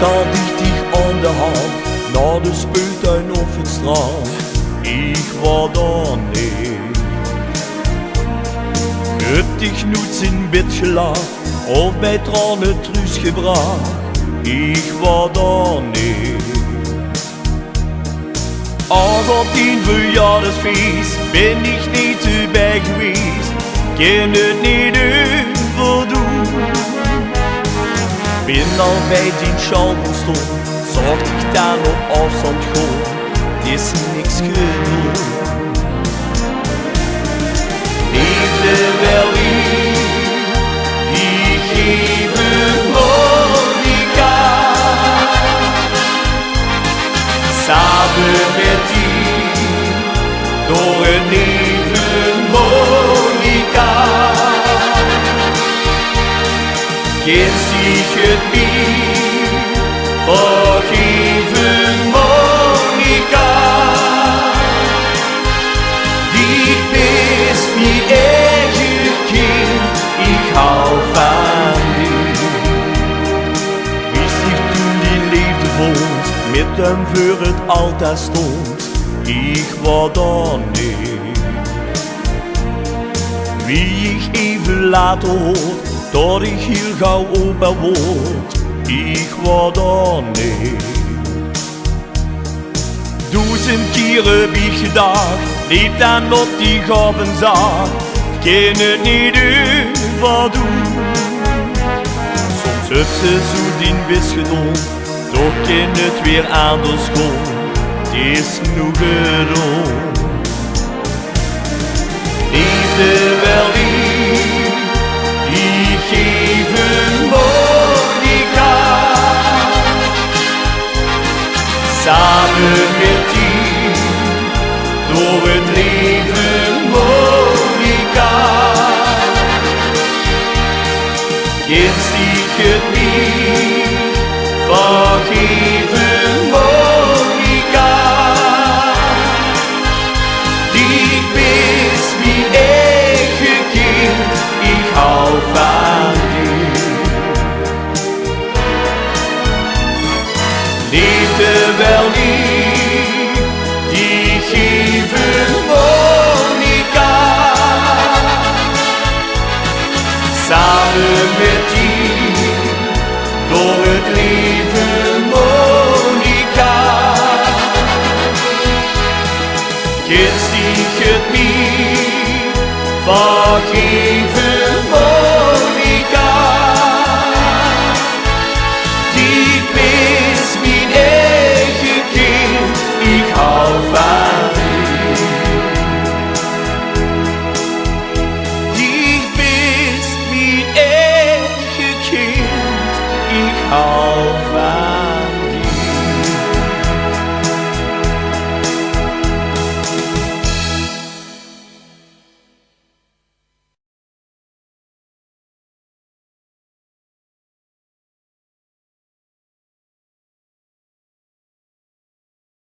had ich dich an der Hand, na de speeltuin of het strand. Ich war da nicht. Heb dich nooit in bed gelacht, of bij tranen truus gebracht. Ich war da nicht. Als op 10 verjaardagsfeest ben ich niet erbij geweest. Ken het niet overdoen. Bin al bij die schalken stond, zag ik dan op afstand gewoon. Het is niks genoeg. Liefde wel lief, die geven Monica. Samen met die, door het leven Monica. Kind zich het niet, vergeven Monica. Die bist mijn eigen kind, ik hou van die. Wist ik toen die liefde vond, met hem voor het altijd stond, ik was daar niet. Wie ik even later hoort, dat ik heel gauw opa word, ik was daar niet. 1000 keren heb ik gedacht, liep dan op die gavenzaak, ik kan het niet overdoen. Soms heb ze zo die best gedaan, toch kan het weer anders gaan, het is nog gedaan. Liefde wel lief, die geven Monica. Samen met die, door het leven Monica. Kind zich het niet, vergeven Monica. Die is mijn eigen kind, ik hou van die. Liefde wel lief, die geven Monica. Samen met die, door het leven Monica. Kind zich het niet, vergeven